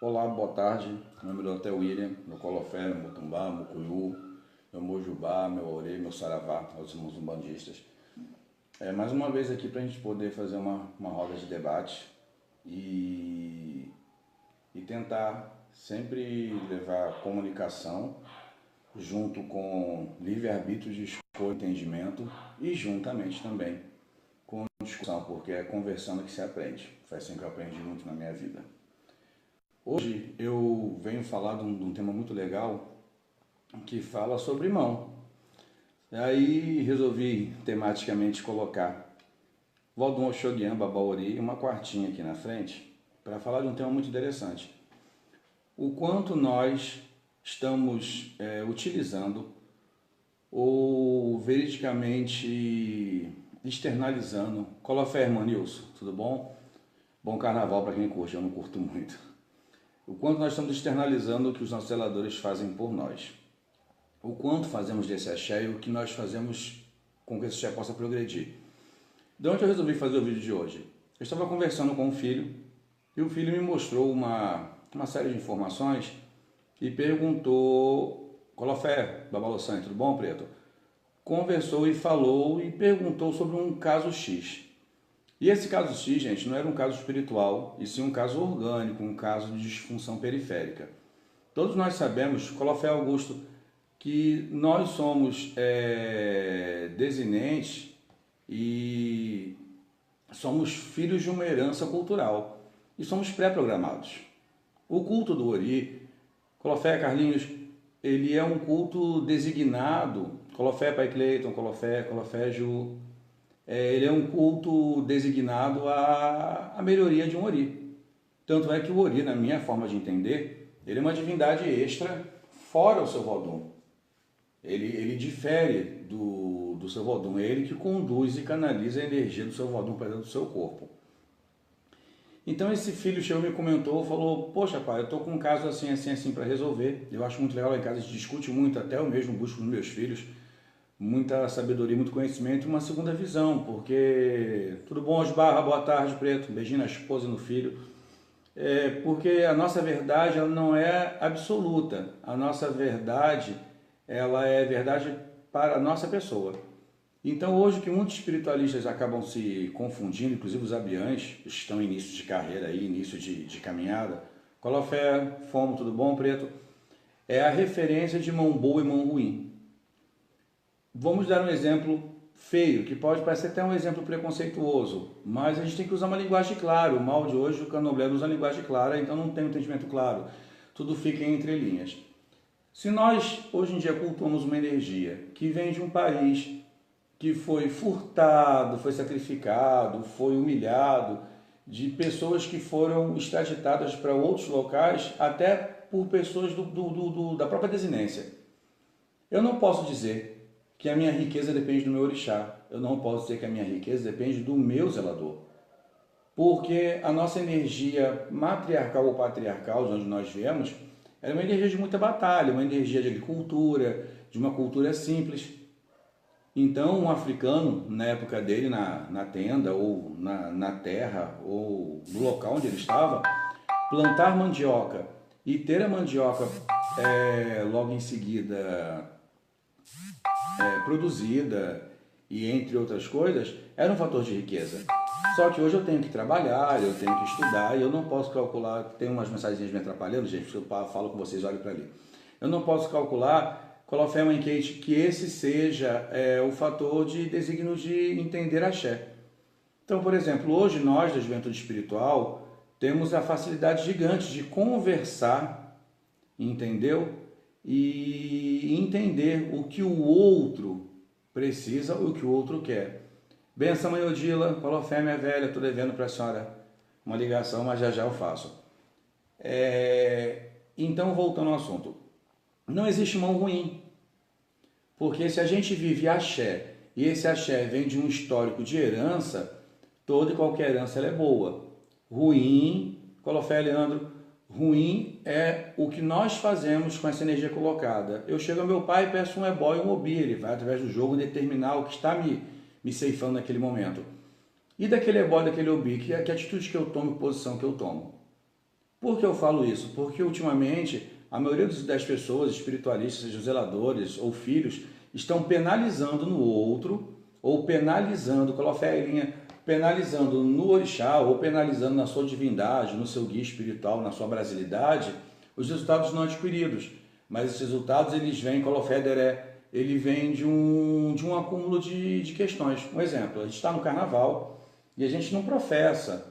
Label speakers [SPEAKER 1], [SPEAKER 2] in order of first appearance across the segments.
[SPEAKER 1] Olá, boa tarde. Meu nome é Dr. William, meu Colofé, meu Mutumbá, meu Cuiú, meu Mojubá, meu Orê, meu Saravá, aos irmãos umbandistas. Mais uma vez aqui para a gente poder fazer uma roda de debate e tentar sempre levar comunicação junto com livre-arbítrio de escolha e entendimento e juntamente também com discussão, porque é conversando que se aprende. Foi assim que eu aprendi muito na minha vida. Hoje eu venho falar de um tema muito legal que fala sobre mão. Aí resolvi tematicamente colocar Vodun Oxodian Babaori e uma quartinha aqui na frente para falar de um tema muito interessante. O quanto nós estamos utilizando ou veridicamente externalizando. Colofé, irmão Nilson, tudo bom? Bom carnaval para quem curte, eu não curto muito. O quanto nós estamos externalizando o que os nossos zeladores fazem por nós. O quanto fazemos desse axé e o que nós fazemos com que esse axé possa progredir. De onde eu resolvi fazer o vídeo de hoje? Eu estava conversando com um filho e o filho me mostrou uma série de informações e perguntou: Colofé, Babalossan, tudo bom, Preto? Conversou e falou e perguntou sobre um caso X. E esse caso X, gente, não era um caso espiritual, e sim um caso orgânico, um caso de disfunção periférica. Todos nós sabemos, Colofé Augusto, que nós somos desinentes e somos filhos de uma herança cultural e somos pré-programados. O culto do Ori, Colofé Carlinhos, ele é um culto designado, Colofé Pai Cleiton, Colofé Ju, ele é um culto designado à melhoria de um Ori. Tanto é que o Ori, na minha forma de entender, ele é uma divindade extra fora o seu Vodun. Ele difere do seu Vodun, é ele que conduz e canaliza a energia do seu Vodun para dentro do seu corpo. Então esse filho chegou e me comentou, falou: poxa pai, eu estou com um caso assim para resolver. Eu acho muito legal lá em casa, a gente discute muito, até eu mesmo busco nos meus filhos muita sabedoria, muito conhecimento e uma segunda visão, porque tudo bom, Osbarra, boa tarde, Preto, um beijinho na esposa e no filho. Porque a nossa verdade ela não é absoluta, a nossa verdade ela é verdade para a nossa pessoa. Então hoje que muitos espiritualistas acabam se confundindo, inclusive os abiães, estão em início de carreira aí, início de caminhada, Colofé, Fomo, tudo bom, Preto? É a referência de mão boa e mão ruim. Vamos dar um exemplo feio, que pode parecer até um exemplo preconceituoso, mas a gente tem que usar uma linguagem clara. O mal de hoje, o candomblé não usa linguagem clara, então não tem um entendimento claro. Tudo fica em entrelinhas. Se nós, hoje em dia, cultuamos uma energia que vem de um país que foi furtado, foi sacrificado, foi humilhado, de pessoas que foram extraditadas para outros locais, até por pessoas da própria desinência. Eu não posso dizer que a minha riqueza depende do meu orixá. Eu não posso dizer que a minha riqueza depende do meu zelador. Porque a nossa energia matriarcal ou patriarcal, de onde nós viemos, era uma energia de muita batalha, uma energia de agricultura, de uma cultura simples. Então, um africano, na época dele, na tenda, ou na terra, ou no local onde ele estava, plantar mandioca e ter a mandioca logo em seguida produzida e entre outras coisas, era um fator de riqueza. Só que hoje eu tenho que trabalhar, eu tenho que estudar e eu não posso calcular, tem umas mensagens me atrapalhando, gente, eu falo com vocês, olhem para ali. Eu não posso calcular, Colofé Mãe Kate, que esse seja o fator de desígnio de entender axé. Então, por exemplo, hoje nós da juventude espiritual temos a facilidade gigante de conversar, entendeu? E entender o que o outro precisa ou o que o outro quer. Benção, mãe Odila, Colofé, minha velha, estou devendo para a senhora uma ligação, mas já já eu faço. Então, voltando ao assunto. Não existe mão ruim, porque se a gente vive axé, e esse axé vem de um histórico de herança, toda e qualquer herança ela é boa. Ruim, Colofé, Leandro, ruim é o que nós fazemos com essa energia colocada. Eu chego ao meu pai e peço um ebó e um obi, ele vai através do jogo determinar o que está me ceifando naquele momento. E daquele ebó, daquele obi, que atitude que eu tomo, que posição que eu tomo? Por que eu falo isso? Porque ultimamente a maioria das pessoas espiritualistas, sejam zeladores ou filhos, estão penalizando no outro, ou penalizando, Colofé e Linha, penalizando no orixá, ou penalizando na sua divindade, no seu guia espiritual, na sua brasilidade, os resultados não adquiridos. Mas esses resultados, eles vêm, Colofé Deré, ele vem de um acúmulo de questões. Um exemplo, a gente está no carnaval e a gente não professa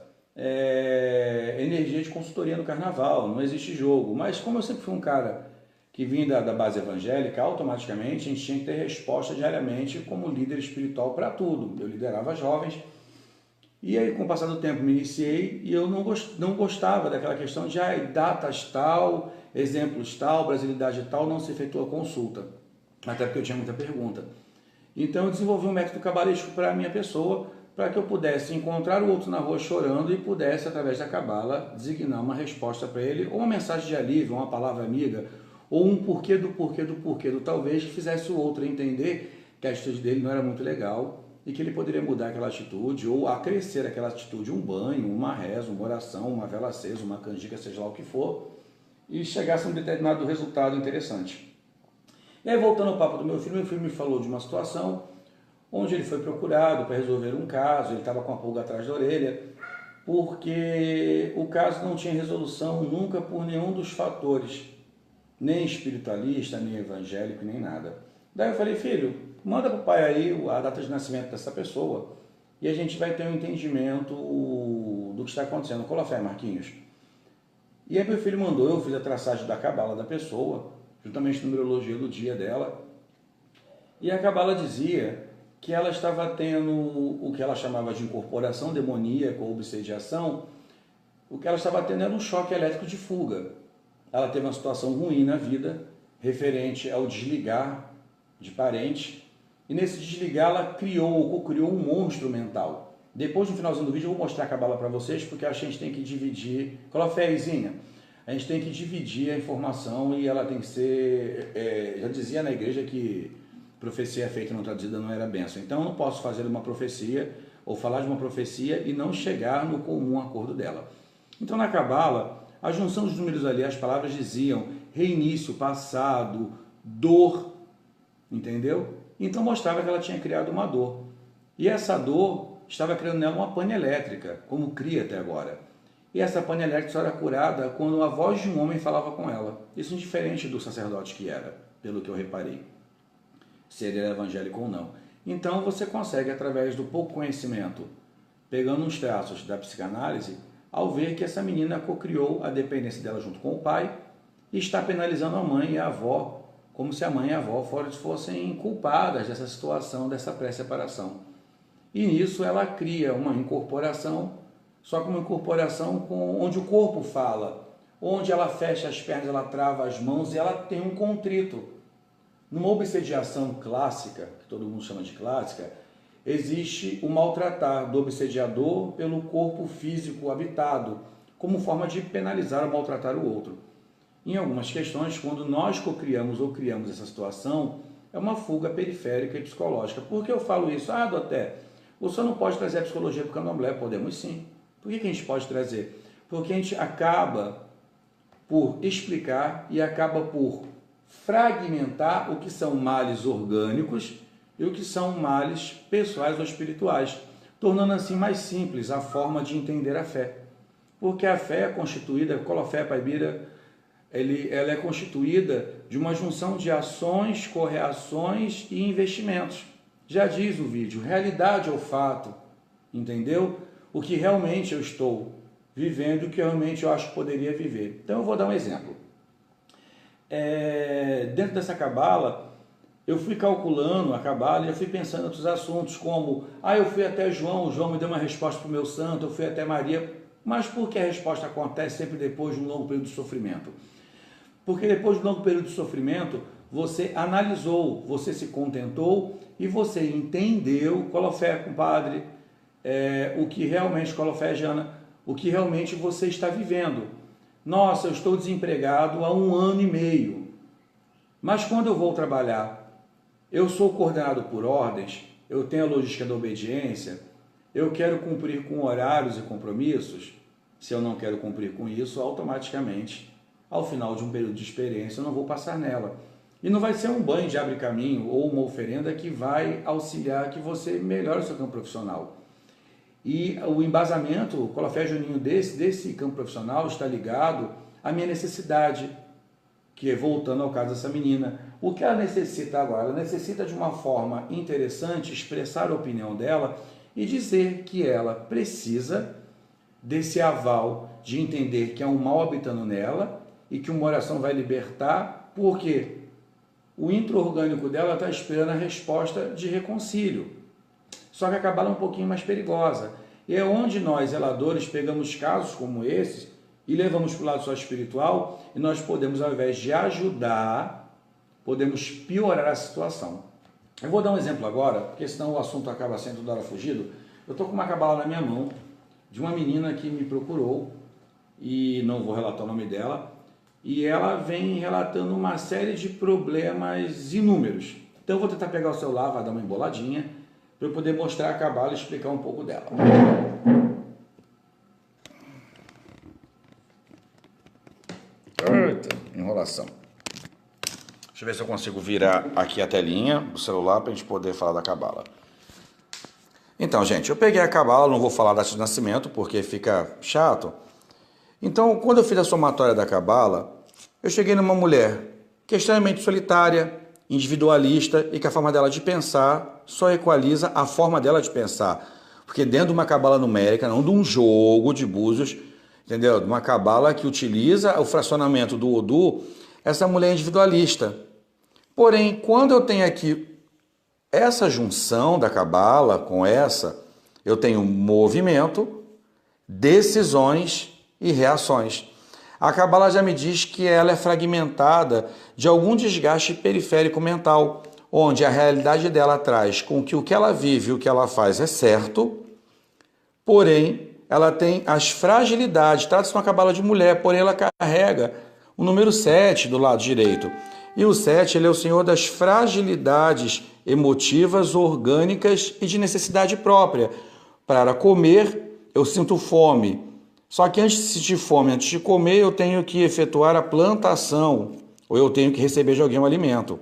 [SPEAKER 1] energia de consultoria no carnaval, não existe jogo. Mas como eu sempre fui um cara que vinha da base evangélica, automaticamente a gente tinha que ter resposta diariamente como líder espiritual para tudo. Eu liderava jovens e aí com o passar do tempo me iniciei e eu não gostava daquela questão de datas tal, exemplos tal, brasilidade tal, não se efetua consulta. Até porque eu tinha muita pergunta. Então eu desenvolvi um método cabalístico para a minha pessoa, para que eu pudesse encontrar o outro na rua chorando e pudesse, através da cabala, designar uma resposta para ele, ou uma mensagem de alívio, uma palavra amiga, ou um porquê do talvez, que fizesse o outro entender que a atitude dele não era muito legal e que ele poderia mudar aquela atitude, ou acrescer aquela atitude, um banho, uma reza, uma oração, uma vela acesa, uma canjica, seja lá o que for, e chegasse a um determinado resultado interessante. E aí, voltando ao papo do meu filho me falou de uma situação onde ele foi procurado para resolver um caso, ele estava com a pulga atrás da orelha, porque o caso não tinha resolução nunca por nenhum dos fatores, nem espiritualista, nem evangélico, nem nada. Daí eu falei, filho, manda para o pai aí a data de nascimento dessa pessoa e a gente vai ter um entendimento do que está acontecendo. Qual a fé, Marquinhos? E aí meu filho mandou, eu fiz a traçagem da cabala da pessoa, juntamente a numerologia do dia dela, e a cabala dizia que ela estava tendo o que ela chamava de incorporação demoníaca ou obsediação. O que ela estava tendo era um choque elétrico de fuga. Ela teve uma situação ruim na vida, referente ao desligar de parente, e nesse desligar ela criou um monstro mental. Depois, no finalzinho do vídeo, eu vou mostrar a cabala para vocês, porque acho que a gente tem que dividir. Coloca a fézinha. A gente tem que dividir a informação e ela tem que ser... já dizia na igreja que profecia feita e não traduzida não era bênção. Então eu não posso fazer uma profecia ou falar de uma profecia e não chegar no comum acordo dela. Então na cabala, a junção dos números ali, as palavras diziam reinício, passado, dor, entendeu? Então mostrava que ela tinha criado uma dor. E essa dor estava criando nela uma pane elétrica, como cria até agora. E essa pane elétrica só era curada quando a voz de um homem falava com ela. Isso indiferente do sacerdote que era, pelo que eu reparei, se ele era evangélico ou não. Então você consegue, através do pouco conhecimento, pegando uns traços da psicanálise, ao ver que essa menina cocriou a dependência dela junto com o pai e está penalizando a mãe e a avó, como se a mãe e a avó fossem culpadas dessa situação, dessa pré-separação. E nisso ela cria uma incorporação, só que uma incorporação onde o corpo fala, onde ela fecha as pernas, ela trava as mãos e ela tem um contrito. Numa obsediação clássica, que todo mundo chama de clássica, existe o maltratar do obsediador pelo corpo físico habitado, como forma de penalizar ou maltratar o outro. Em algumas questões, quando nós cocriamos ou criamos essa situação, é uma fuga periférica e psicológica. Por que eu falo isso? Doté, o senhor não pode trazer a psicologia para o candomblé? Podemos sim. Por que a gente pode trazer? Porque a gente acaba por explicar e acaba por fragmentar o que são males orgânicos e o que são males pessoais ou espirituais, tornando assim mais simples a forma de entender a fé. Porque a fé é constituída, Colofé, Paibira, ela é constituída de uma junção de ações, correações e investimentos. Já diz o vídeo, realidade ou fato, entendeu? O que realmente eu estou vivendo e o que realmente eu acho que poderia viver. Então eu vou dar um exemplo. Dentro dessa cabala, eu fui calculando a cabala e eu fui pensando em outros assuntos, como, eu fui até João, o João me deu uma resposta para o meu santo, eu fui até Maria, mas por que a resposta acontece sempre depois de um longo período de sofrimento? Porque depois de um longo período de sofrimento, você analisou, você se contentou e você entendeu, Colofé, compadre, o que realmente, Colofé, Jana, o que realmente você está vivendo. Nossa, eu estou desempregado há 1 ano e meio, mas quando eu vou trabalhar, eu sou coordenado por ordens, eu tenho a logística da obediência, eu quero cumprir com horários e compromissos, Se eu não quero cumprir com isso, automaticamente, ao final de um período de experiência, eu não vou passar nela. E não vai ser um banho de abre caminho ou uma oferenda que vai auxiliar que você melhore o seu campo profissional. E o embasamento, o Colofé Juninho desse campo profissional está ligado à minha necessidade, que é voltando ao caso dessa menina. O que ela necessita agora? Ela necessita de uma forma interessante expressar a opinião dela e dizer que ela precisa desse aval de entender que há um mal habitando nela e que uma oração vai libertar, porque o intra-orgânico dela está esperando a resposta de reconcílio. Só que a cabala é um pouquinho mais perigosa. E é onde nós, zeladores, pegamos casos como esses e levamos para o lado só espiritual e nós podemos, ao invés de ajudar, podemos piorar a situação. Eu vou dar um exemplo agora, porque senão o assunto acaba sendo toda hora fugido. Eu estou com uma cabala na minha mão de uma menina que me procurou, e não vou relatar o nome dela, e ela vem relatando uma série de problemas inúmeros. Então eu vou tentar pegar o celular, vai dar uma emboladinha, para eu poder mostrar a cabala e explicar um pouco dela. Eita, enrolação. Deixa eu ver se eu consigo virar aqui a telinha do celular para a gente poder falar da cabala. Então, gente, eu peguei a cabala, não vou falar data de nascimento porque fica chato. Então, quando eu fiz a somatória da cabala, eu cheguei numa mulher que é extremamente solitária, individualista e que a forma dela de pensar só equaliza a forma dela de pensar. Porque dentro de uma cabala numérica, não de um jogo de búzios, entendeu? De uma cabala que utiliza o fracionamento do Odu, essa mulher é individualista. Porém, quando eu tenho aqui essa junção da cabala com essa, eu tenho movimento, decisões e reações. A cabala já me diz que ela é fragmentada de algum desgaste periférico mental, onde a realidade dela traz com que o que ela vive e o que ela faz é certo, porém ela tem as fragilidades, trata-se de uma cabala de mulher, porém ela carrega o número 7 do lado direito. E o 7 ele é o senhor das fragilidades emotivas, orgânicas e de necessidade própria. Para comer, eu sinto fome. Só que antes de sentir fome, antes de comer, eu tenho que efetuar a plantação, ou eu tenho que receber de alguém um alimento.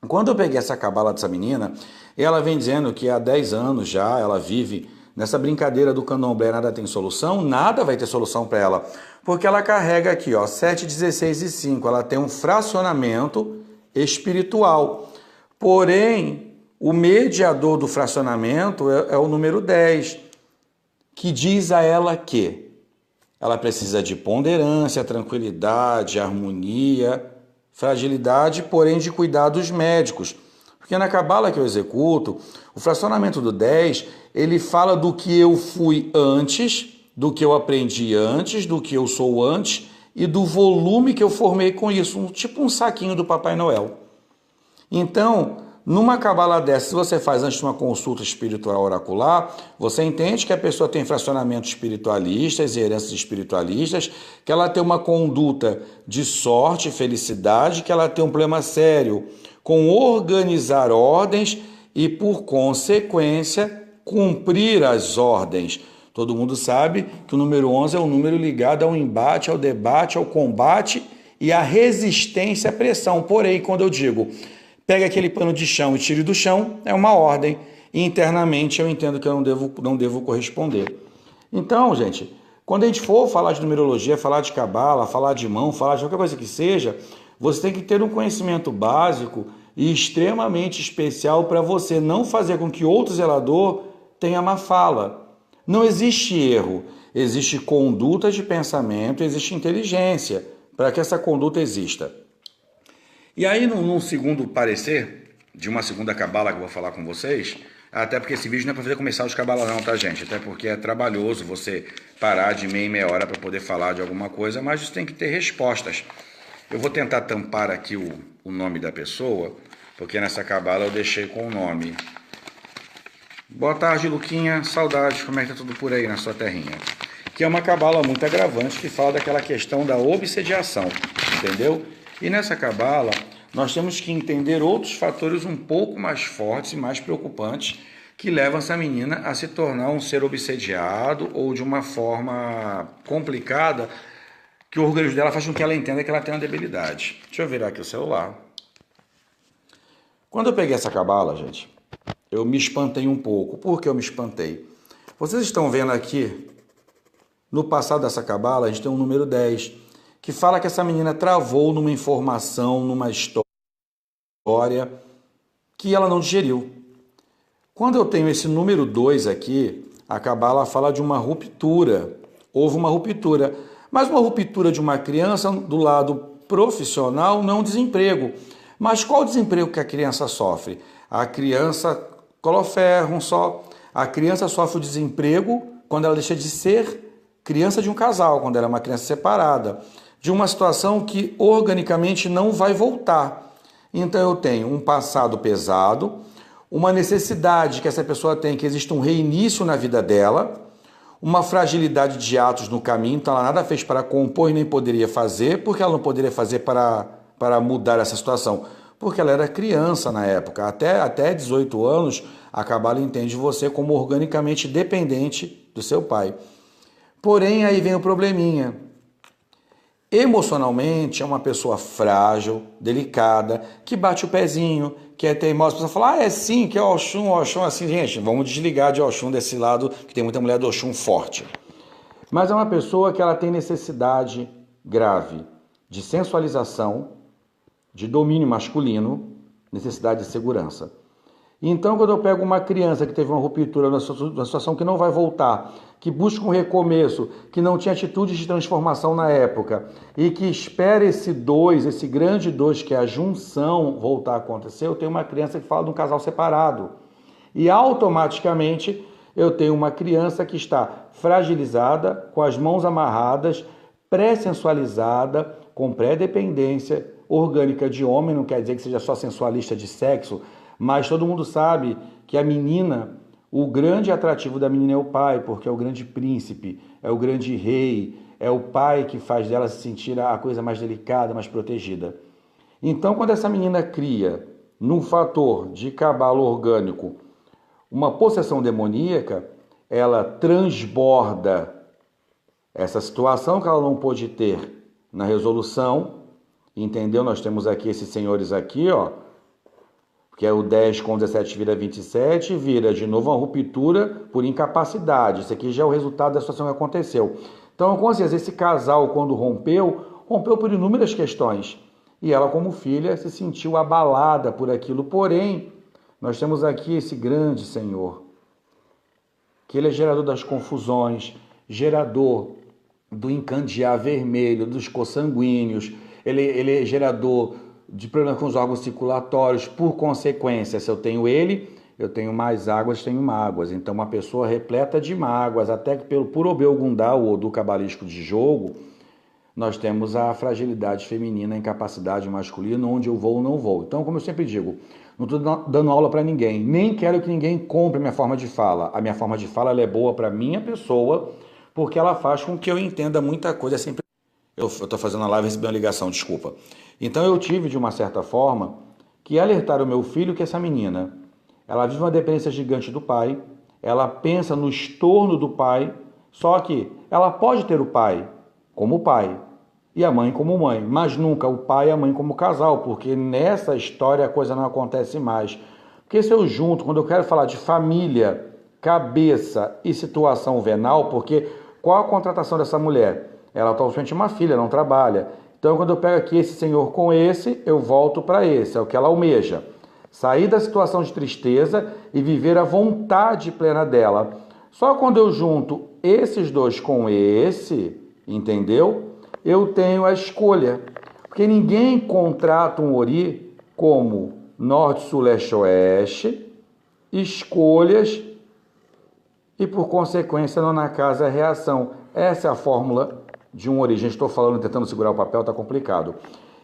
[SPEAKER 1] Quando eu peguei essa cabala dessa menina, ela vem dizendo que há 10 anos já ela vive nessa brincadeira do candomblé, nada tem solução, nada vai ter solução para ela. Porque ela carrega aqui, ó, 7, 16 e 5, ela tem um fracionamento espiritual. Porém, o mediador do fracionamento é o número 10, que diz a ela que ela precisa de ponderância, tranquilidade, harmonia, fragilidade, porém de cuidados médicos. Porque na cabala que eu executo, o fracionamento do 10, ele fala do que eu fui antes, do que eu aprendi antes, do que eu sou antes e do volume que eu formei com isso, tipo um saquinho do Papai Noel. Então, numa cabala dessa, se você faz antes de uma consulta espiritual oracular, você entende que a pessoa tem fracionamentos espiritualistas e heranças espiritualistas, que ela tem uma conduta de sorte e felicidade, que ela tem um problema sério com organizar ordens e, por consequência, cumprir as ordens. Todo mundo sabe que o número 11 é um número ligado ao embate, ao debate, ao combate e à resistência à pressão. Porém, quando eu digo pega aquele pano de chão e tire do chão, é uma ordem. E internamente eu entendo que eu não devo corresponder. Então, gente, quando a gente for falar de numerologia, falar de cabala, falar de mão, falar de qualquer coisa que seja, você tem que ter um conhecimento básico e extremamente especial para você não fazer com que outro zelador tenha má fala. Não existe erro, existe conduta de pensamento, existe inteligência para que essa conduta exista. E aí, num segundo parecer, de uma segunda cabala que eu vou falar com vocês, até porque esse vídeo não é para fazer comercial de cabala não, tá, gente? Até porque é trabalhoso você parar de meia em meia hora para poder falar de alguma coisa, mas você tem que ter respostas. Eu vou tentar tampar aqui o nome da pessoa, porque nessa cabala eu deixei com o nome. Boa tarde, Luquinha. Saudades, como é que tá tudo por aí na sua terrinha? Que é uma cabala muito agravante que fala daquela questão da obsediação, entendeu? E nessa cabala, nós temos que entender outros fatores um pouco mais fortes e mais preocupantes que levam essa menina a se tornar um ser obsediado ou de uma forma complicada que o organismo dela faz com que ela entenda que ela tem uma debilidade. Deixa eu virar aqui o celular. Quando eu peguei essa cabala, gente, eu me espantei um pouco. Por que eu me espantei? Vocês estão vendo aqui, no passado dessa cabala, a gente tem um número 10, que fala que essa menina travou numa informação, numa história que ela não digeriu. Quando eu tenho esse número 2 aqui, a cabala fala de uma ruptura. Houve uma ruptura. Mas uma ruptura de uma criança do lado profissional não é um desemprego. Mas qual o desemprego que a criança sofre? A criança, coloferro só, a criança sofre o desemprego quando ela deixa de ser criança de um casal, quando ela é uma criança separada, de uma situação que organicamente não vai voltar. Então eu tenho um passado pesado, uma necessidade que essa pessoa tem que exista um reinício na vida dela, uma fragilidade de atos no caminho, então ela nada fez para compor e nem poderia fazer. Por que ela não poderia fazer para mudar essa situação? Porque ela era criança na época. Até 18 anos, a cabala entende você como organicamente dependente do seu pai. Porém, aí vem o probleminha. Emocionalmente, é uma pessoa frágil, delicada, que bate o pezinho, que é teimosa. A pessoa fala, é sim, que é Oxum, assim. Gente, vamos desligar de Oxum desse lado, que tem muita mulher do Oxum forte. Mas é uma pessoa que ela tem necessidade grave de sensualização, de domínio masculino, necessidade de segurança. Então, quando eu pego uma criança que teve uma ruptura, uma situação que não vai voltar, que busca um recomeço, que não tinha atitudes de transformação na época e que espera esse grande 2, que é a junção, voltar a acontecer, eu tenho uma criança que fala de um casal separado. E automaticamente eu tenho uma criança que está fragilizada, com as mãos amarradas, pré-sensualizada, com pré-dependência orgânica de homem, não quer dizer que seja só sensualista de sexo, mas todo mundo sabe que a menina, o grande atrativo da menina é o pai, porque é o grande príncipe, é o grande rei, é o pai que faz dela se sentir a coisa mais delicada, mais protegida. Então, quando essa menina cria, num fator de cabalo orgânico, uma possessão demoníaca, ela transborda essa situação que ela não pôde ter na resolução, entendeu? Nós temos aqui esses senhores aqui, ó, que é o 10 com 17 vira 27, vira de novo uma ruptura por incapacidade. Isso aqui já é o resultado da situação que aconteceu. Então, com certeza, esse casal, quando rompeu por inúmeras questões. E ela, como filha, se sentiu abalada por aquilo. Porém, nós temos aqui esse grande Senhor, que ele é gerador das confusões, gerador do encandear vermelho, dos consanguíneos, ele é gerador de problemas com os órgãos circulatórios. Por consequência, se eu tenho ele, eu tenho mais águas, tenho mágoas. Então, uma pessoa repleta de mágoas, até que por Obel-Gundá, ou do cabalístico de jogo, nós temos a fragilidade feminina, a incapacidade masculina, onde eu vou ou não vou. Então, como eu sempre digo, não estou dando aula para ninguém, nem quero que ninguém compre minha forma de fala. A minha forma de fala ela é boa para minha pessoa, porque ela faz com que eu entenda muita coisa. Sempre eu estou fazendo a live e recebi uma ligação, desculpa. Então eu tive, de uma certa forma, que alertar o meu filho que essa menina, ela vive uma dependência gigante do pai, ela pensa no estorno do pai, só que ela pode ter o pai como pai e a mãe como mãe, mas nunca o pai e a mãe como casal, porque nessa história a coisa não acontece mais. Porque se eu junto, quando eu quero falar de família, cabeça e situação venal, porque qual a contratação dessa mulher? Ela está somente uma filha, não trabalha. Então, quando eu pego aqui esse senhor com esse, eu volto para esse, é o que ela almeja. Sair da situação de tristeza e viver a vontade plena dela. Só quando eu junto esses dois com esse, entendeu? Eu tenho a escolha. Porque ninguém contrata um ori como norte, sul, leste, oeste, escolhas e, por consequência, nona casa é reação. Essa é a fórmula de um origem. Estou falando, tentando segurar o papel, está complicado.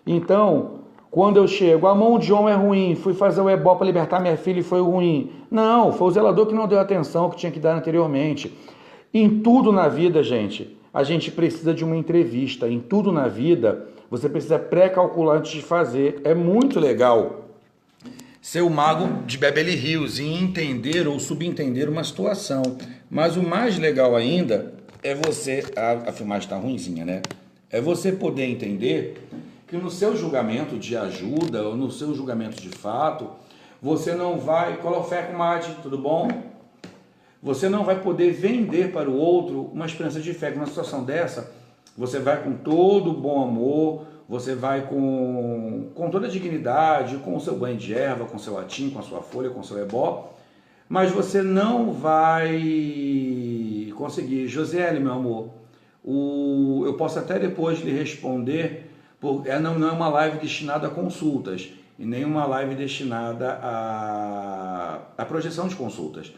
[SPEAKER 1] Então, quando eu chego, a mão de homem é ruim, fui fazer o ebó para libertar minha filha e foi ruim. Não, foi o zelador que não deu atenção que tinha que dar anteriormente. Em tudo na vida, gente, a gente precisa de uma entrevista. Em tudo na vida, você precisa pré-calcular antes de fazer. É muito legal ser o mago de Beverly Hills e entender ou subentender uma situação. Mas o mais legal ainda é você... A filmagem está ruinzinha, né? É você poder entender que no seu julgamento de ajuda ou no seu julgamento de fato, você não vai... Colofé com mate, tudo bom? Você não vai poder vender para o outro uma esperança de fé. Numa situação dessa, você vai com todo o bom amor, você vai com toda a dignidade, com o seu banho de erva, com o seu atim, com a sua folha, com o seu ebó, mas você não vai conseguir. Josiele, meu amor, eu posso até depois lhe responder, não é uma live destinada a consultas, e nem uma live destinada a projeção de consultas.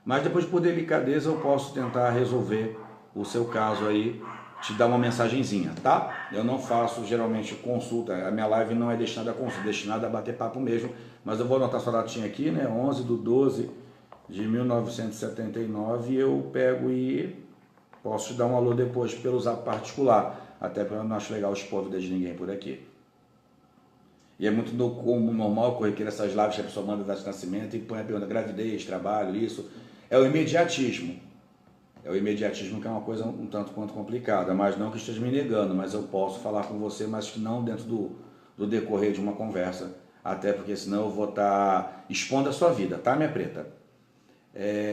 [SPEAKER 1] Mas depois, por delicadeza, eu posso tentar resolver o seu caso aí, te dar uma mensagenzinha, tá? Eu não faço geralmente consulta, a minha live não é destinada a consulta, é destinada a bater papo mesmo, mas eu vou anotar sua datinha aqui, né? 11/12/1979, eu pego e posso te dar um alô depois pelo zap particular, até porque eu não acho legal expor a vida de ninguém por aqui. E é muito normal corriqueiro essas lives que a pessoa manda data de nascimento e põe a pergunta gravidez, trabalho, isso. É o imediatismo. É o imediatismo que é uma coisa um tanto quanto complicada, mas não que esteja me negando, mas eu posso falar com você, mas que não dentro do decorrer de uma conversa, até porque senão eu vou estar expondo a sua vida, tá, minha preta?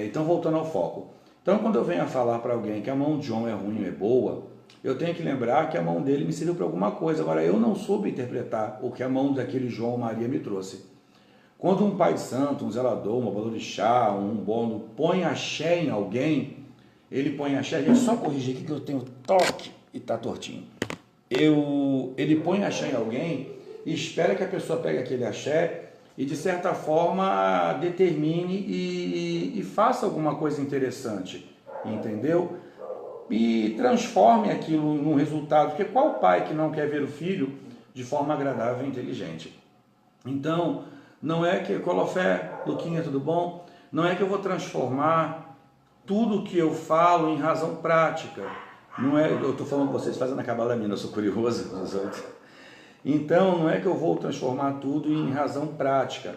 [SPEAKER 1] Então, voltando ao foco. Então, quando eu venho a falar para alguém que a mão de João é ruim ou é boa, eu tenho que lembrar que a mão dele me serviu para alguma coisa. Agora, eu não soube interpretar o que a mão daquele João ou Maria me trouxe. Quando um pai de santo, um zelador, um balorixá, um bono põe axé em alguém, ele põe axé, gente, só corrigir aqui que eu tenho toque e tá tortinho. Ele põe axé em alguém e espera que a pessoa pegue aquele axé e de certa forma determine e faça alguma coisa interessante, entendeu? E transforme aquilo num resultado, porque qual pai que não quer ver o filho de forma agradável e inteligente? Então, não é que, Colofé, Luquinha, tudo bom? Não é que eu vou transformar tudo que eu falo em razão prática. Não é, eu estou falando com vocês, fazendo a cabala minha, eu sou curioso com os outros. Então, não é que eu vou transformar tudo em razão prática.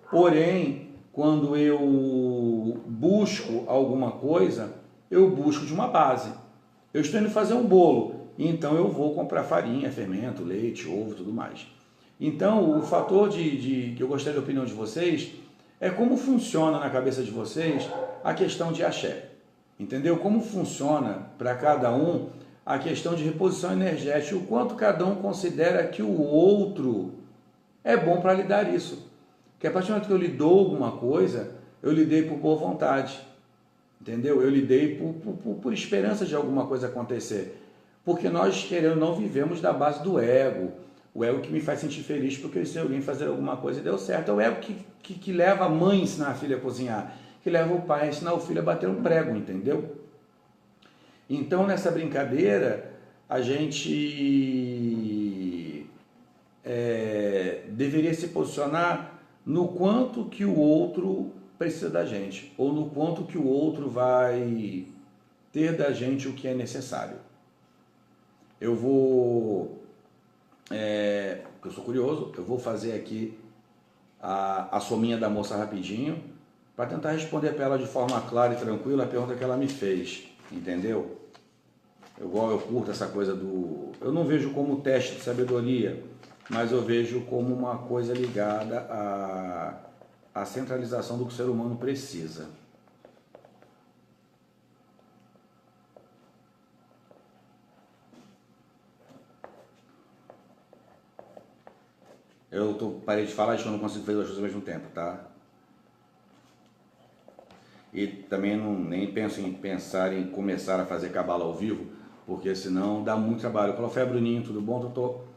[SPEAKER 1] Porém, quando eu busco alguma coisa, eu busco de uma base. Eu estou indo fazer um bolo, então eu vou comprar farinha, fermento, leite, ovo, tudo mais. Então, o fator que eu gostaria da opinião de vocês é como funciona na cabeça de vocês a questão de axé. Entendeu? Como funciona para cada um a questão de reposição energética, o quanto cada um considera que o outro é bom para lhe dar isso. Porque a partir do momento que eu lhe dou alguma coisa, eu lhe dei por boa vontade. Entendeu? Eu lhe dei por esperança de alguma coisa acontecer. Porque nós, querendo, não vivemos da base do ego. O ego que me faz sentir feliz porque eu sei alguém fazer alguma coisa e deu certo. É o ego que leva a mãe a ensinar a filha a cozinhar, que leva o pai a ensinar o filho a bater um prego, entendeu? Então, nessa brincadeira, a gente deveria se posicionar no quanto que o outro precisa da gente, ou no quanto que o outro vai ter da gente o que é necessário. Eu vou, porque eu sou curioso, eu vou fazer aqui a sominha da moça rapidinho, para tentar responder para ela de forma clara e tranquila a pergunta que ela me fez, entendeu? Eu curto essa coisa eu não vejo como teste de sabedoria, mas eu vejo como uma coisa ligada à centralização do que o ser humano precisa. Parei de falar, acho que eu não consigo fazer as coisas ao mesmo tempo, tá? E também nem penso em pensar em começar a fazer cabala ao vivo, porque senão dá muito trabalho. Clofé, Bruninho, tudo bom, doutor?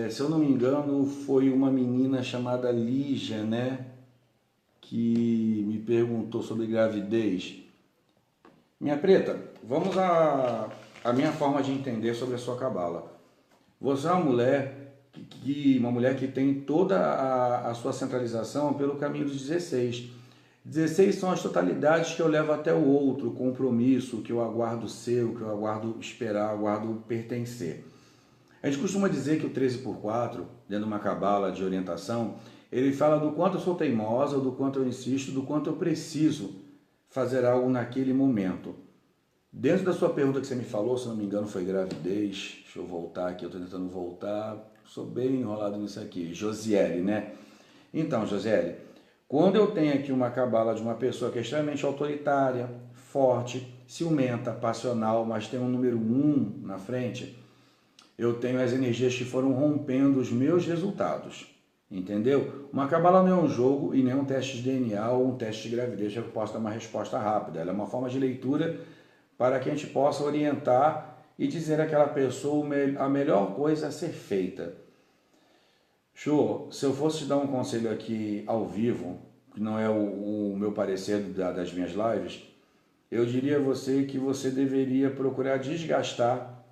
[SPEAKER 1] Se eu não me engano, foi uma menina chamada Lígia, né? Que me perguntou sobre gravidez. Minha preta, vamos à minha forma de entender sobre a sua cabala. Você é uma mulher que tem toda a sua centralização pelo caminho dos 16. 16 são as totalidades que eu levo até o outro, o compromisso, que eu aguardo ser, o que eu aguardo esperar, aguardo pertencer. A gente costuma dizer que o 13 por 4, dentro de uma cabala de orientação, ele fala do quanto eu sou teimosa, do quanto eu insisto, do quanto eu preciso fazer algo naquele momento. Dentro da sua pergunta que você me falou, se não me engano, foi gravidez. Deixa eu voltar aqui, eu estou tentando voltar. Sou bem enrolado nisso aqui. Josiele, né? Então, Josiele, quando eu tenho aqui uma cabala de uma pessoa que é extremamente autoritária, forte, ciumenta, passional, mas tem um número 1 na frente, eu tenho as energias que foram rompendo os meus resultados. Entendeu? Uma cabala não é um jogo e nem um teste de DNA ou um teste de gravidez que eu possa dar uma resposta rápida. Ela é uma forma de leitura para que a gente possa orientar e dizer àquela pessoa a melhor coisa a ser feita. Show, se eu fosse te dar um conselho aqui ao vivo, que não é o meu parecer das minhas lives, eu diria a você que você deveria procurar desgastar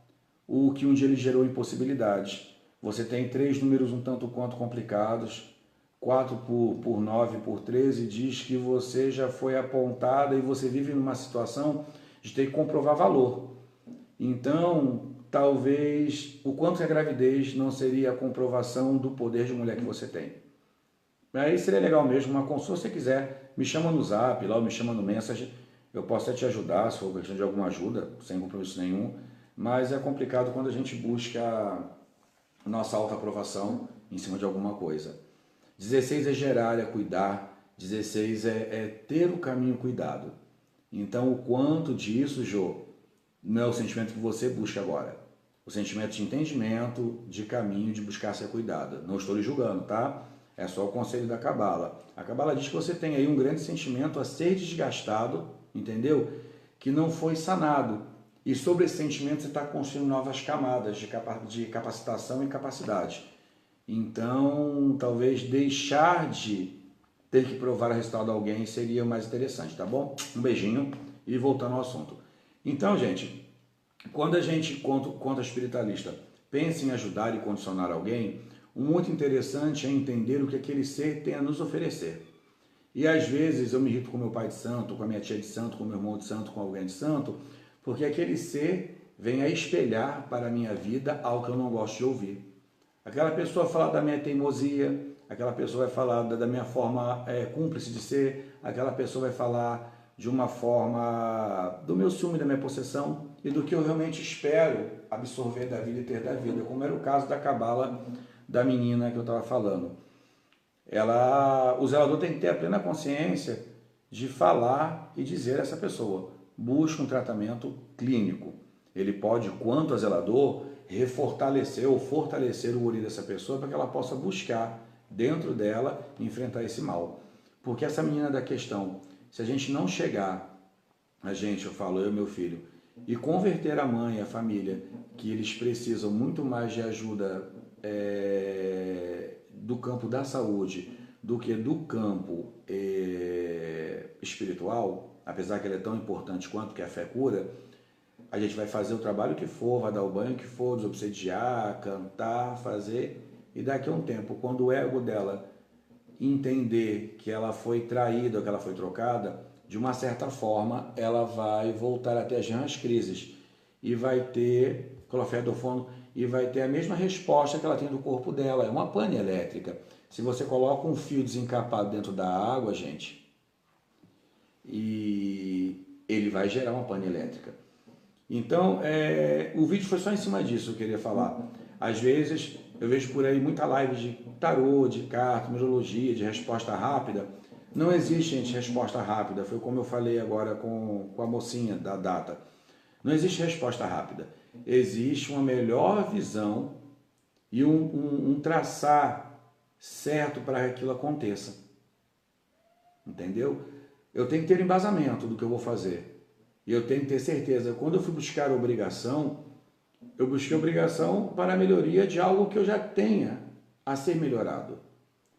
[SPEAKER 1] o que um dia lhe gerou impossibilidades. Você tem 3 números um tanto quanto complicados, 4 por 9 por 13, diz que você já foi apontada e você vive numa situação de ter que comprovar valor. Então, talvez o quanto a gravidez não seria a comprovação do poder de mulher que você tem. Aí seria legal mesmo, uma consulta, se você quiser, me chama no Zap, lá, ou me chama no Message, eu posso até te ajudar, se for questão de alguma ajuda, sem compromisso nenhum, mas é complicado quando a gente busca nossa autoaprovação em cima de alguma coisa. 16 é gerar, é cuidar, 16 é ter o caminho cuidado. Então, o quanto disso, Jô, não é o sentimento que você busca agora. O sentimento de entendimento, de caminho, de buscar ser cuidada. Não estou lhe julgando, tá? É só o conselho da Cabala. A Cabala diz que você tem aí um grande sentimento a ser desgastado, entendeu? Que não foi sanado. E sobre esse sentimento você está construindo novas camadas de capacitação e capacidade. Então, talvez deixar de ter que provar o resultado a alguém seria mais interessante, tá bom? Um beijinho e voltando ao assunto. Então, gente, quando a gente, quanto espiritualista, pensa em ajudar e condicionar alguém, o muito interessante é entender o que aquele ser tem a nos oferecer. E às vezes eu me irrito com meu pai de santo, com a minha tia de santo, com meu irmão de santo, com alguém de santo, porque aquele ser vem a espelhar para a minha vida algo que eu não gosto de ouvir. Aquela pessoa fala da minha teimosia, aquela pessoa vai falar da minha forma cúmplice de ser, aquela pessoa vai falar de uma forma do meu ciúme, da minha possessão e do que eu realmente espero absorver da vida e ter da vida, como era o caso da cabala da menina que eu estava falando. O zelador tem que ter a plena consciência de falar e dizer a essa pessoa, busque um tratamento clínico. Ele pode, quanto a zelador, refortalecer ou fortalecer o ori dessa pessoa para que ela possa buscar dentro dela enfrentar esse mal. Porque essa menina da questão, se a gente não chegar, eu falo, eu e meu filho, e converter a mãe e a família, que eles precisam muito mais de ajuda do campo da saúde do que do campo espiritual, apesar que ele é tão importante quanto que a fé cura, a gente vai fazer o trabalho que for, vai dar o banho que for, desobsediar, cantar, fazer, e daqui a um tempo, quando o ego dela entender que ela foi traída, que ela foi trocada, de uma certa forma, ela vai voltar a ter as crises e vai ter clofedofono e vai ter a mesma resposta que ela tem do corpo dela, é uma pane elétrica. Se você coloca um fio desencapado dentro da água, gente, e ele vai gerar uma pane elétrica. Então, o vídeo foi só em cima disso que eu queria falar. Às vezes, eu vejo por aí muita live de tarô, de carta, numerologia, de resposta rápida. Não existe, gente, resposta rápida. Foi como eu falei agora com a mocinha da data. Não existe resposta rápida. Existe uma melhor visão e um traçar certo para que aquilo aconteça. Entendeu? Eu tenho que ter embasamento do que eu vou fazer. E eu tenho que ter certeza. Quando eu fui buscar a obrigação, Eu busquei obrigação para a melhoria de algo que eu já tenha a ser melhorado.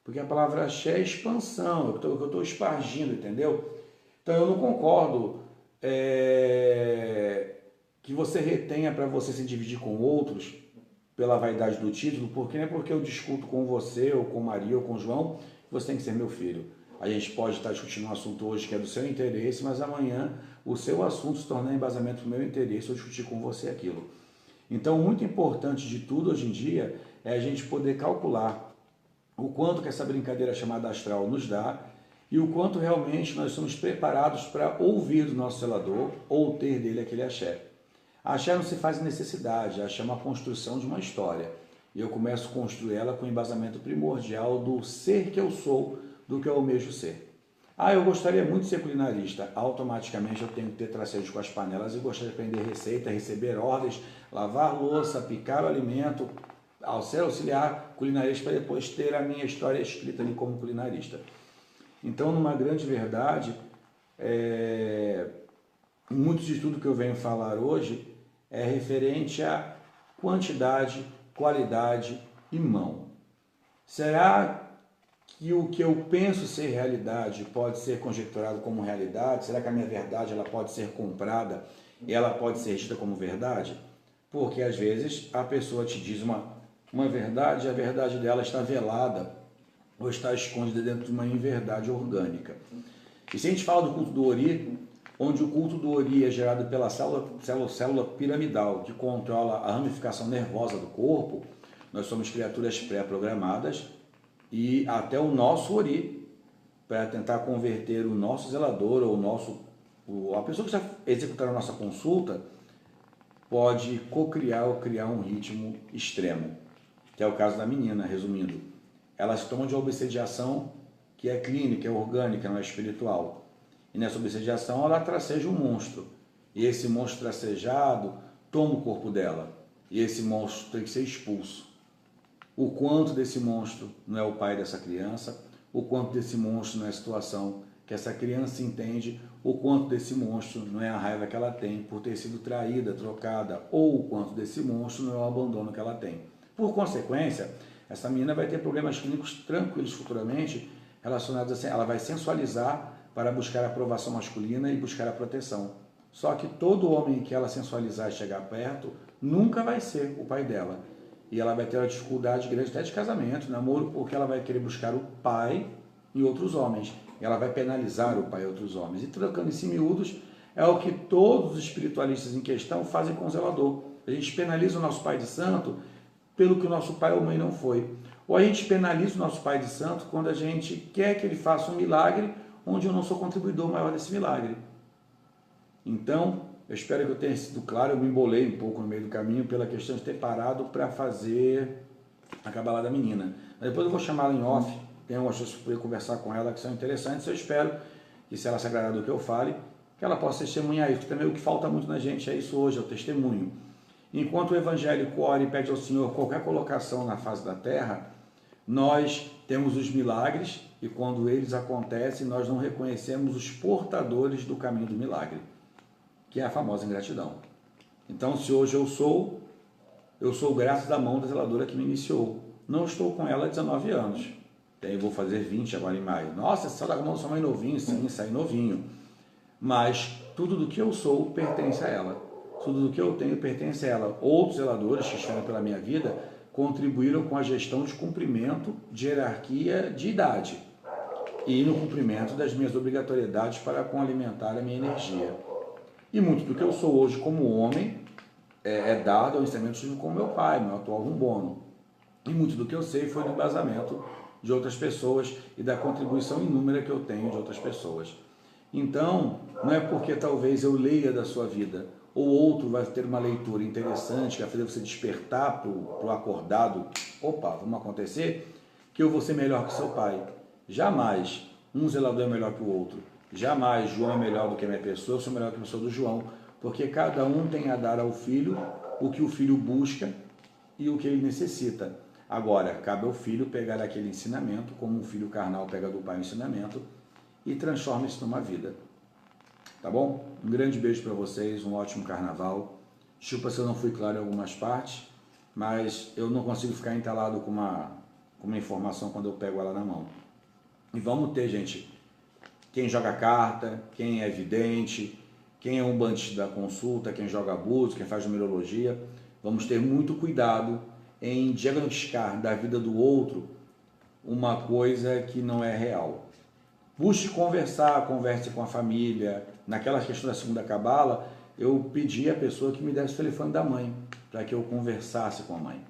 [SPEAKER 1] Porque a palavra axé é expansão, eu estou espargindo, entendeu? Então eu não concordo que você retenha para você se dividir com outros pela vaidade do título, porque não é porque eu discuto com você, ou com Maria, ou com João, que você tem que ser meu filho. A gente pode estar discutindo um assunto hoje que é do seu interesse, mas amanhã o seu assunto se tornar embasamento do meu interesse, eu discutir com você aquilo. Então, muito importante de tudo hoje em dia é a gente poder calcular o quanto que essa brincadeira chamada astral nos dá e o quanto realmente nós somos preparados para ouvir do nosso zelador ou ter dele aquele axé. A axé não se faz em necessidade, a axé é uma construção de uma história. E eu começo a construir ela com o embasamento primordial do ser que eu sou, do que eu almejo ser. Ah, eu gostaria muito de ser culinarista. Automaticamente eu tenho que ter tracejos com as panelas e gostaria de aprender receita, receber ordens, lavar louça, picar o alimento, ser auxiliar culinarista para depois ter a minha história escrita ali como culinarista. Então, numa grande verdade, muito de tudo que eu venho falar hoje é referente a quantidade, qualidade e mão. Será que o que eu penso ser realidade pode ser conjecturado como realidade? Será que a minha verdade ela pode ser comprada e ela pode ser dita como verdade? Porque às vezes a pessoa te diz uma verdade e a verdade dela está velada ou está escondida dentro de uma inverdade orgânica. E se a gente fala do culto do Ori, onde o culto do Ori é gerado pela célula piramidal, que controla a ramificação nervosa do corpo, nós somos criaturas pré-programadas e até o nosso Ori, para tentar converter o nosso zelador ou a pessoa que está executando a nossa consulta, pode co-criar ou criar um ritmo extremo, que é o caso da menina, resumindo. Elas tomam de uma obsediação que é clínica, é orgânica, não é espiritual. E nessa obsediação ela traceja um monstro. E esse monstro tracejado toma o corpo dela. E esse monstro tem que ser expulso. O quanto desse monstro não é o pai dessa criança, o quanto desse monstro não é a situação que essa criança entende, o quanto desse monstro não é a raiva que ela tem por ter sido traída, trocada, ou o quanto desse monstro não é o abandono que ela tem. Por consequência, essa menina vai ter problemas clínicos tranquilos futuramente relacionados assim, ela vai sensualizar para buscar a aprovação masculina e buscar a proteção. Só que todo homem que ela sensualizar e chegar perto nunca vai ser o pai dela. E ela vai ter uma dificuldade grande até de casamento, namoro, porque ela vai querer buscar o pai em outros homens. E ela vai penalizar o pai em outros homens. E trocando em miúdos, é o que todos os espiritualistas em questão fazem com o zelador. A gente penaliza o nosso pai de santo pelo que o nosso pai ou mãe não foi. Ou a gente penaliza o nosso pai de santo quando a gente quer que ele faça um milagre onde eu não sou contribuidor maior desse milagre. Então, eu espero que eu tenha sido claro, eu me embolei um pouco no meio do caminho pela questão de ter parado para fazer a Cabalá da menina. Mas depois eu vou chamá-la em off, tem algumas coisas para poder conversar com ela que são interessantes, eu espero que se ela se agradar do que eu fale, que ela possa testemunhar isso, porque também o que falta muito na gente é isso hoje, é o testemunho. Enquanto o evangélico ora e pede ao Senhor qualquer colocação na face da terra, nós temos os milagres e quando eles acontecem, nós não reconhecemos os portadores do caminho do milagre, que é a famosa ingratidão. Então, se hoje eu sou graças à mão da zeladora que me iniciou. Não estou com ela há 19 anos. Eu vou fazer 20 agora em maio. Nossa, você está com a mão da sua mãe novinho? Sim, sai novinho. Mas tudo do que eu sou pertence a ela. Tudo do que eu tenho pertence a ela. Outros zeladores que estiveram pela minha vida contribuíram com a gestão de cumprimento de hierarquia de idade e no cumprimento das minhas obrigatoriedades para com alimentar a minha energia. E muito do que eu sou hoje como homem é dado ao ensinamento tive com meu pai, meu atual rumbono. E muito do que eu sei foi do embasamento de outras pessoas e da contribuição inúmera que eu tenho de outras pessoas. Então, não é porque talvez eu leia da sua vida ou outro vai ter uma leitura interessante que vai fazer você despertar para o acordado, opa, vamos acontecer, que eu vou ser melhor que seu pai. Jamais um zelador é melhor que o outro. Jamais João é melhor do que a minha pessoa, eu sou melhor que a pessoa do João. Porque cada um tem a dar ao filho o que o filho busca e o que ele necessita. Agora, cabe ao filho pegar aquele ensinamento, como um filho carnal pega do pai o ensinamento, e transforma isso numa vida. Tá bom? Um grande beijo para vocês, um ótimo carnaval. Desculpa se eu não fui claro em algumas partes, mas eu não consigo ficar entalado com uma informação quando eu pego ela na mão. E vamos ter, gente, quem joga carta, quem é vidente, quem é um bandista da consulta, quem joga abuso, quem faz numerologia, vamos ter muito cuidado em diagnosticar da vida do outro uma coisa que não é real. Busque conversar, converse com a família. Naquela questão da segunda cabala, eu pedi à pessoa que me desse o telefone da mãe, para que eu conversasse com a mãe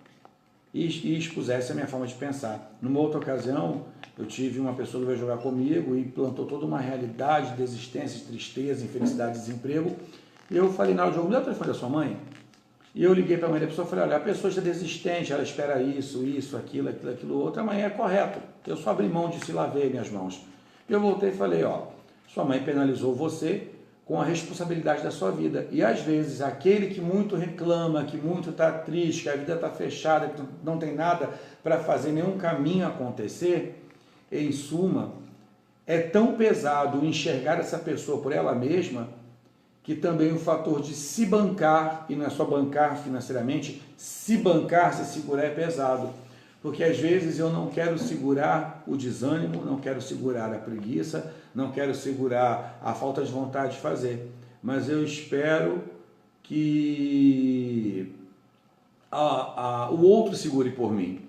[SPEAKER 1] e expusesse a minha forma de pensar. Numa outra ocasião, eu tive uma pessoa que veio jogar comigo e plantou toda uma realidade de existência, de tristeza, infelicidade, desemprego. E eu falei, não, Diogo, me dá o telefone da sua mãe. E eu liguei para a mãe da pessoa e falei, olha, a pessoa está desistente, ela espera isso, aquilo, outro. A mãe é correto. Eu só abri mão de se lavei minhas mãos. E eu voltei e falei, ó, sua mãe penalizou você com a responsabilidade da sua vida. E às vezes aquele que muito reclama, que muito está triste, que a vida está fechada, que não tem nada para fazer, nenhum caminho acontecer, em suma, é tão pesado enxergar essa pessoa por ela mesma, que também o fator de se bancar, e não é só bancar financeiramente, se bancar, se segurar é pesado. Porque às vezes eu não quero segurar o desânimo, não quero segurar a preguiça, não quero segurar a falta de vontade de fazer. Mas eu espero que o outro segure por mim.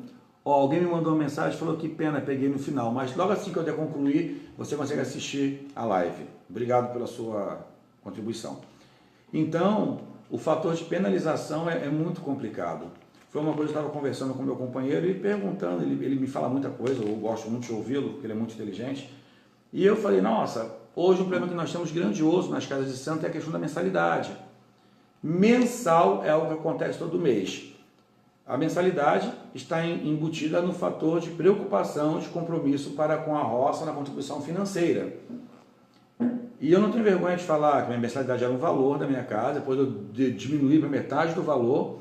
[SPEAKER 1] Alguém me mandou uma mensagem, falou que pena, peguei no final. Mas logo assim que eu der concluir, você consegue assistir a live. Obrigado pela sua contribuição. Então, o fator de penalização é muito complicado. Foi uma coisa que eu estava conversando com meu companheiro e perguntando, ele me fala muita coisa, eu gosto muito de ouvi-lo, porque ele é muito inteligente. E eu falei, nossa, hoje um problema que nós temos grandioso nas casas de santo é a questão da mensalidade. Mensal é algo que acontece todo mês. A mensalidade está embutida no fator de preocupação, de compromisso para com a roça na contribuição financeira. E eu não tenho vergonha de falar que minha mensalidade era um valor da minha casa, depois eu diminuí para metade do valor,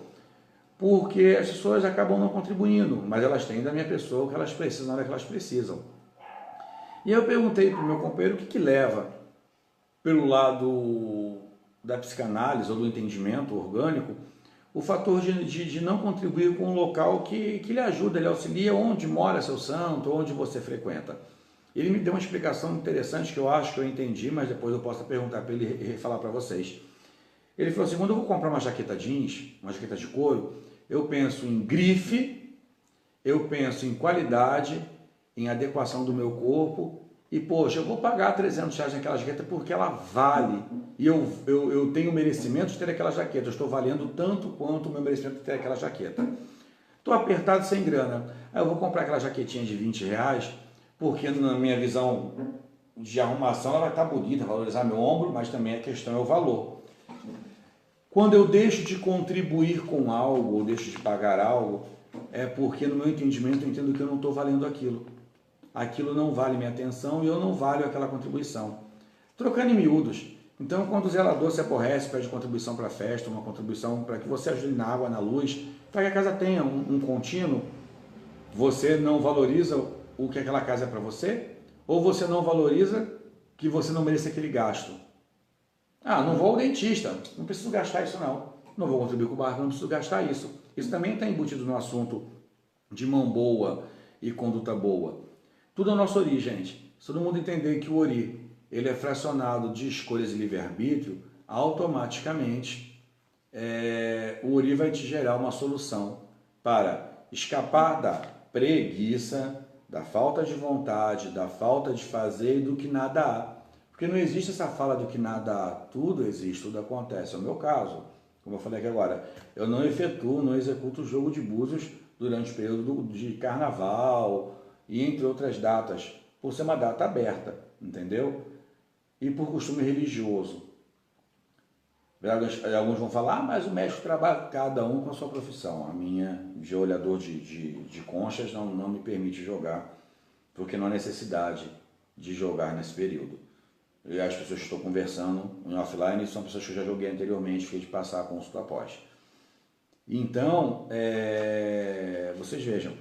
[SPEAKER 1] porque as pessoas acabam não contribuindo, mas elas têm da minha pessoa o que elas precisam na hora que elas precisam. E eu perguntei para o meu companheiro o que leva, pelo lado da psicanálise ou do entendimento orgânico, o fator de não contribuir com um local que lhe ajuda, ele auxilia onde mora seu santo, onde você frequenta. Ele me deu uma explicação interessante que eu acho que eu entendi, mas depois eu posso perguntar para ele falar para vocês. Ele falou assim, quando eu vou comprar uma jaqueta jeans, uma jaqueta de couro, eu penso em grife, eu penso em qualidade, em adequação do meu corpo e, poxa, eu vou pagar R$300 naquela jaqueta porque ela vale e eu tenho o merecimento de ter aquela jaqueta, eu estou valendo tanto quanto o meu merecimento de ter aquela jaqueta. Estou apertado sem grana, aí eu vou comprar aquela jaquetinha de R$20 porque na minha visão de arrumação ela vai estar bonita, valorizar meu ombro, mas também a questão é o valor. Quando eu deixo de contribuir com algo, ou deixo de pagar algo, é porque no meu entendimento eu entendo que eu não estou valendo aquilo. Aquilo não vale minha atenção e eu não valho aquela contribuição. Trocando em miúdos. Então, quando o zelador se aborrece, pede contribuição para a festa, uma contribuição para que você ajude na água, na luz, para que a casa tenha um contínuo, você não valoriza o que aquela casa é para você? Ou você não valoriza que você não merece aquele gasto? Ah, não vou ao dentista, não preciso gastar isso não. Não vou contribuir com o barco, não preciso gastar isso. Isso também está embutido no assunto de mão boa e conduta boa. Tudo é a nossa origem, gente. Se todo mundo entender que o Ori ele é fracionado de escolhas e livre-arbítrio, automaticamente o Ori vai te gerar uma solução para escapar da preguiça, da falta de vontade, da falta de fazer e do que nada há. Porque não existe essa fala do que nada há, tudo existe, tudo acontece. É o meu caso, como eu falei aqui agora, eu não efetuo, não executo o jogo de búzios durante o período de carnaval e entre outras datas, por ser uma data aberta, entendeu? E por costume religioso. Alguns vão falar, mas o médico trabalha cada um com a sua profissão. A minha, de olhador de conchas, não me permite jogar, porque não há necessidade de jogar nesse período. E as pessoas que estou conversando em offline são pessoas que eu já joguei anteriormente, fiquei de passar a consulta após. Então, vocês vejam,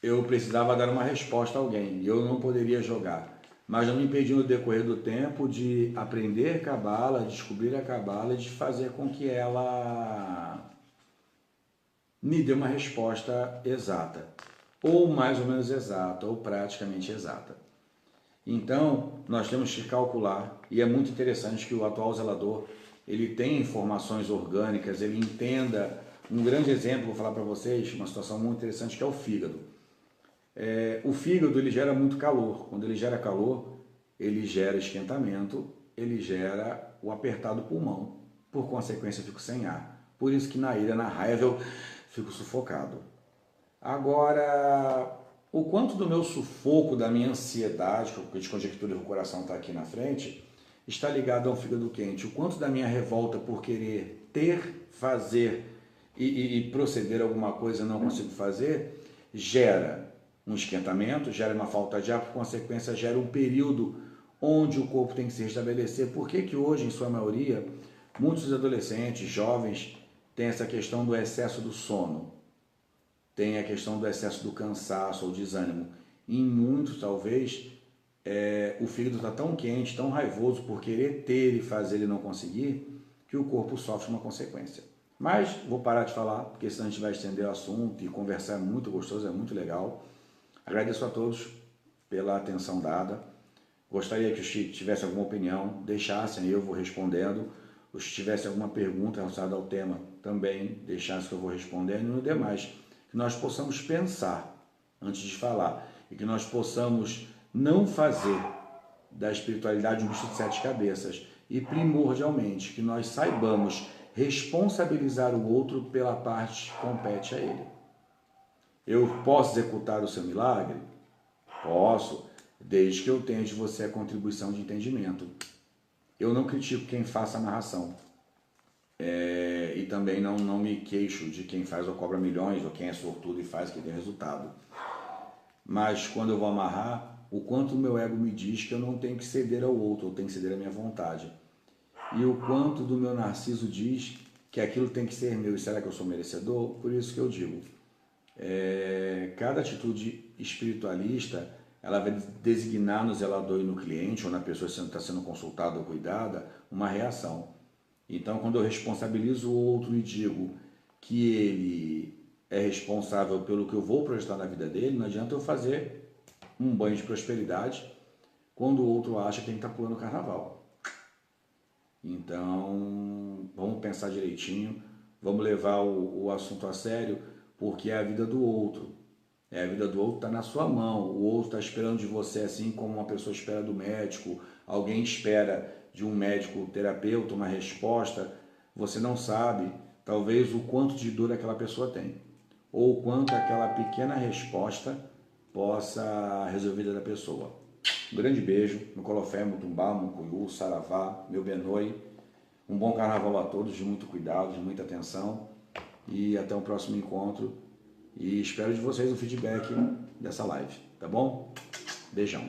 [SPEAKER 1] eu precisava dar uma resposta a alguém e eu não poderia jogar. mas não me impediu no decorrer do tempo de aprender Cabala, descobrir a Cabala e de fazer com que ela me dê uma resposta exata, ou mais ou menos exata, ou praticamente exata. Então, nós temos que calcular, e é muito interessante que o atual zelador, ele tenha informações orgânicas, ele entenda. Um grande exemplo, vou falar para vocês, uma situação muito interessante, que é o fígado. O fígado, ele gera muito calor. Quando ele gera calor, ele gera esquentamento, ele gera o apertar do pulmão. Por consequência, eu fico sem ar. Por isso que na ira, na raiva, eu fico sufocado. Agora, o quanto do meu sufoco, da minha ansiedade, que eu te conjecture que o coração está aqui na frente, está ligado ao fígado quente. O quanto da minha revolta por querer ter, fazer e proceder a alguma coisa e não consigo fazer, gera um esquentamento, gera uma falta de ar, por consequência gera um período onde o corpo tem que se restabelecer. Por que que hoje, em sua maioria, muitos adolescentes, jovens, têm essa questão do excesso do sono? Tem a questão do excesso do cansaço ou desânimo. Em muitos, talvez, o fígado está tão quente, tão raivoso por querer ter e fazer e não conseguir, que o corpo sofre uma consequência. Mas vou parar de falar, porque senão a gente vai estender o assunto e conversar é muito gostoso, é muito legal. Agradeço a todos pela atenção dada. Gostaria que os que tivessem alguma opinião, deixassem, eu vou respondendo. Os que tivessem alguma pergunta relacionada ao tema, também deixassem que eu vou respondendo. E no demais, que nós possamos pensar antes de falar e que nós possamos não fazer da espiritualidade um bicho de 7 cabeças e, primordialmente, que nós saibamos responsabilizar o outro pela parte que compete a ele. Eu posso executar o seu milagre? Posso, desde que eu tenha de você a contribuição de entendimento. Eu não critico quem faça amarração. E também não me queixo de quem faz ou cobra milhões, ou quem é sortudo e faz que tem resultado. Mas quando eu vou amarrar, o quanto o meu ego me diz que eu não tenho que ceder ao outro, eu tenho que ceder à minha vontade. E o quanto do meu narciso diz que aquilo tem que ser meu, e será que eu sou merecedor? Por isso que eu digo, cada atitude espiritualista, ela vai designar no zelador e no cliente, ou na pessoa que está sendo consultada ou cuidada, uma reação. Então, quando eu responsabilizo o outro e digo que ele é responsável pelo que eu vou projetar na vida dele, não adianta eu fazer um banho de prosperidade quando o outro acha que ele está pulando o carnaval. Então, vamos pensar direitinho, vamos levar o assunto a sério, porque é a vida do outro. A vida do outro está na sua mão, o outro está esperando de você assim como uma pessoa espera do médico, alguém espera de um médico terapeuta uma resposta, você não sabe, talvez, o quanto de dor aquela pessoa tem, ou o quanto aquela pequena resposta possa resolver a vida da pessoa. Um grande beijo, Mucolofé, Mutumbá, Mucuyu, Saravá, meu Benoi. Um bom carnaval a todos, de muito cuidado, de muita atenção, e até o próximo encontro. E espero de vocês o feedback dessa live, tá bom? Beijão.